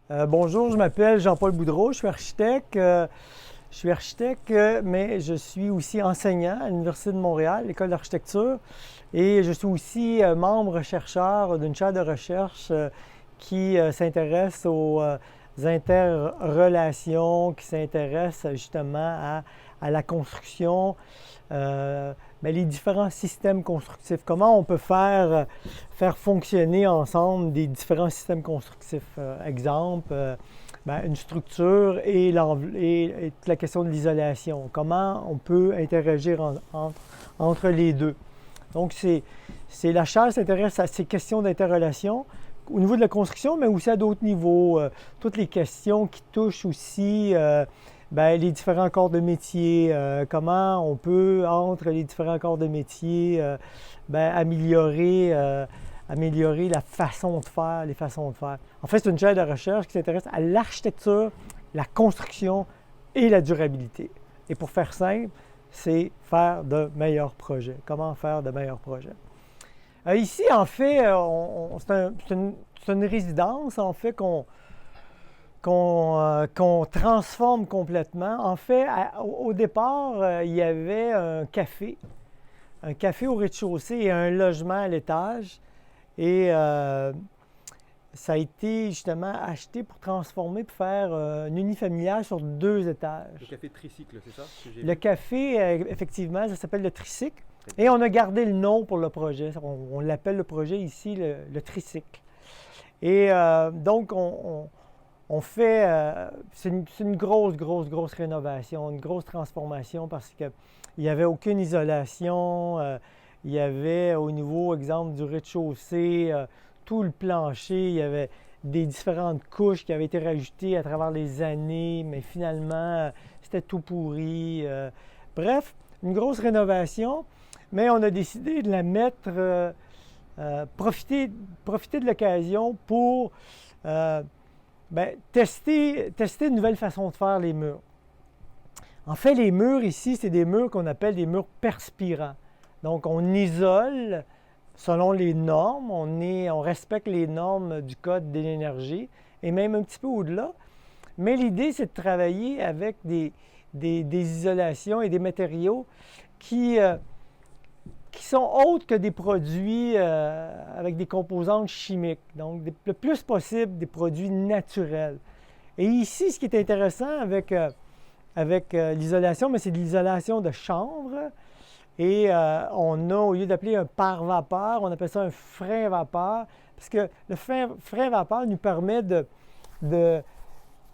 Bonjour, je m'appelle Jean-Paul Boudreau, je suis architecte. Mais je suis aussi enseignant à l'Université de Montréal, l'École d'architecture, et je suis aussi membre chercheur d'une chaire de recherche qui s'intéresse aux interrelations, qui s'intéresse justement à la construction, les différents systèmes constructifs. Comment on peut faire fonctionner ensemble des différents systèmes constructifs. Exemple, une structure et toute la question de l'isolation. Comment on peut interagir entre les deux. Donc, la chaire s'intéresse à ces questions d'interrelation au niveau de la construction, mais aussi à d'autres niveaux. Toutes les questions qui touchent aussi les différents corps de métier, comment on peut, entre les différents corps de métier, améliorer la façon de faire, les façons de faire. En fait, c'est une chaire de recherche qui s'intéresse à l'architecture, la construction et la durabilité. Et pour faire simple, c'est faire de meilleurs projets. Comment faire de meilleurs projets? Ici, en fait, c'est une résidence, en fait, qu'on transforme complètement. En fait, au départ, il y avait un café au rez-de-chaussée et un logement à l'étage. Et ça a été justement acheté pour transformer, pour faire un unifamilial sur 2 étages. Le café tricycle, c'est ça que j'ai Le vu? café, effectivement, ça s'appelle le Tricycle. Et on a gardé le nom pour le projet. On l'appelle le projet ici le Tricycle. Et donc, on fait, c'est une grosse rénovation, une grosse transformation parce qu'il n'y avait aucune isolation. Il y avait au niveau, exemple, du rez-de-chaussée, tout le plancher, il y avait des différentes couches qui avaient été rajoutées à travers les années, mais finalement, c'était tout pourri. Bref, une grosse rénovation, mais on a décidé de la mettre, profiter de l'occasion pour tester une nouvelle façon de faire les murs. En fait, les murs ici, c'est des murs qu'on appelle des murs perspirants. Donc, on isole selon les normes, on respecte les normes du Code de l'énergie et même un petit peu au-delà. Mais l'idée, c'est de travailler avec des isolations et des matériaux qui sont autres que des produits avec des composantes chimiques. Donc, le plus possible des produits naturels. Et ici, ce qui est intéressant avec l'isolation, c'est de l'isolation de chanvre. Et on a, au lieu d'appeler un pare-vapeur, on appelle ça un frein vapeur, parce que le frein vapeur nous permet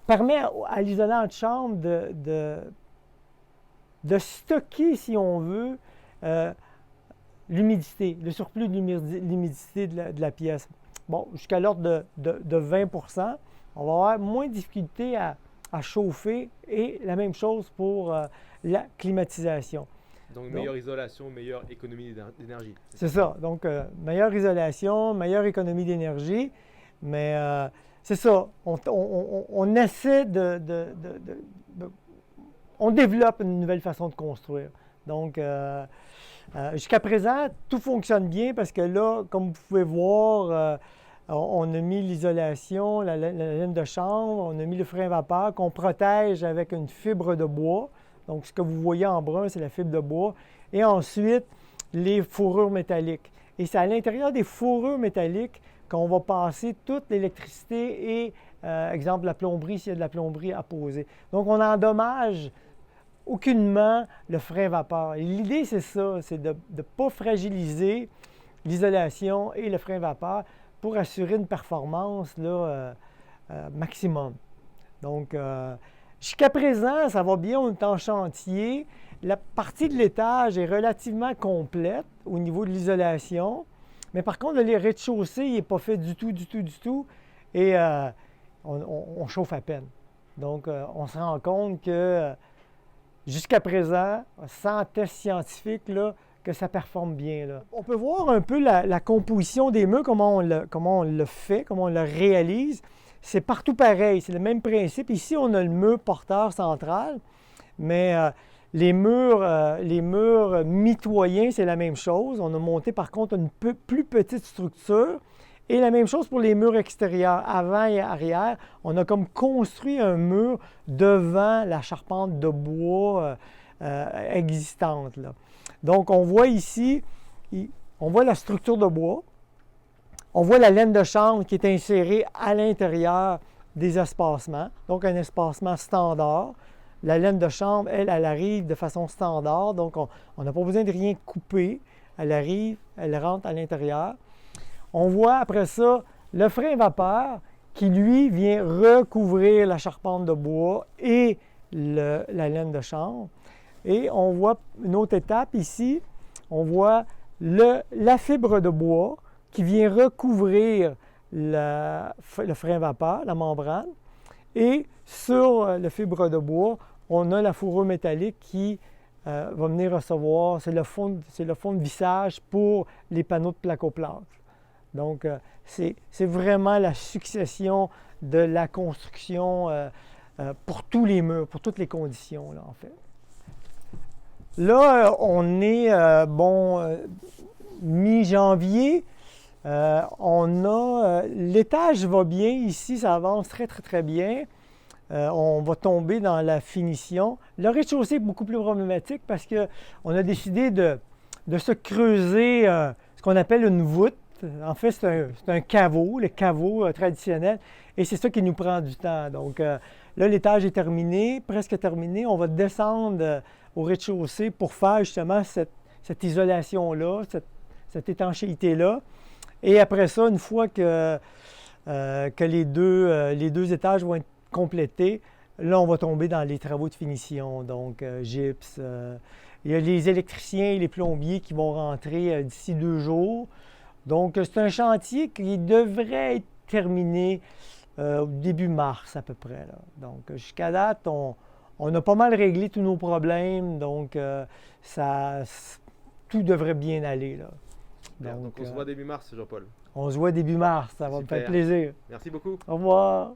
permet à l'isolant de chambre de stocker, si on veut, l'humidité, le surplus de l'humidité de la pièce. Bon, jusqu'à l'ordre de 20 on va avoir moins de difficulté à chauffer et la même chose pour la climatisation. Donc, meilleure isolation, meilleure économie d'énergie. C'est ça. Donc, meilleure isolation, meilleure économie d'énergie. Mais c'est ça. On essaie on développe une nouvelle façon de construire. Donc, jusqu'à présent, tout fonctionne bien parce que là, comme vous pouvez voir, on a mis l'isolation, la laine de chanvre, on a mis le frein vapeur qu'on protège avec une fibre de bois. Donc, ce que vous voyez en brun, c'est la fibre de bois. Et ensuite, les fourrures métalliques. Et c'est à l'intérieur des fourrures métalliques qu'on va passer toute l'électricité et, exemple, la plomberie, s'il y a de la plomberie à poser. Donc, on n'endommage aucunement le frein vapeur. L'idée, c'est ça, c'est de ne pas fragiliser l'isolation et le frein vapeur pour assurer une performance là, maximum. Donc, jusqu'à présent, ça va bien, on est en chantier. La partie de l'étage est relativement complète au niveau de l'isolation. Mais par contre, le rez-de-chaussée, il n'est pas fait du tout. Et on chauffe à peine. Donc, on se rend compte que jusqu'à présent, sans test scientifique, là, que ça performe bien. Là. On peut voir un peu la composition des murs, comment on le fait, comment on le réalise. C'est partout pareil, c'est le même principe. Ici, on a le mur porteur central, mais les murs mitoyens, c'est la même chose. On a monté par contre une plus petite structure Et la même chose pour les murs extérieurs, avant et arrière. On a comme construit un mur devant la charpente de bois existante, là. Donc, on voit ici, on voit la structure de bois. On voit la laine de chanvre qui est insérée à l'intérieur des espacements, donc un espacement standard. La laine de chanvre, elle arrive de façon standard, donc on n'a pas besoin de rien couper. Elle arrive, elle rentre à l'intérieur. On voit après ça le frein vapeur qui, lui, vient recouvrir la charpente de bois et la laine de chanvre. Et on voit une autre étape ici, on voit la fibre de bois qui vient recouvrir le frein vapeur, la membrane. Et sur le fibre de bois, on a la fourrure métallique qui va venir recevoir, c'est le fond de vissage pour les panneaux de placoplâtre. Donc, c'est vraiment la succession de la construction pour tous les murs, pour toutes les conditions, là, en fait. Là, on est, mi-janvier. L'étage va bien ici, ça avance très, très, très bien. On va tomber dans la finition. Le rez-de-chaussée est beaucoup plus problématique parce qu'on a décidé de se creuser ce qu'on appelle une voûte. En fait, c'est un caveau, le caveau traditionnel, et c'est ça qui nous prend du temps. Donc là, l'étage est terminé, presque terminé. On va descendre au rez-de-chaussée pour faire justement cette isolation-là, cette étanchéité-là. Et après ça, une fois que les deux étages vont être complétés, là, on va tomber dans les travaux de finition, donc gypse. Il y a les électriciens et les plombiers qui vont rentrer d'ici 2 jours. Donc, c'est un chantier qui devrait être terminé au début mars à peu près, là. Donc, jusqu'à date, on a pas mal réglé tous nos problèmes, donc tout devrait bien aller, là. Donc on se voit début mars, Jean-Paul. On se voit début mars, ça va me faire plaisir. Merci beaucoup. Au revoir.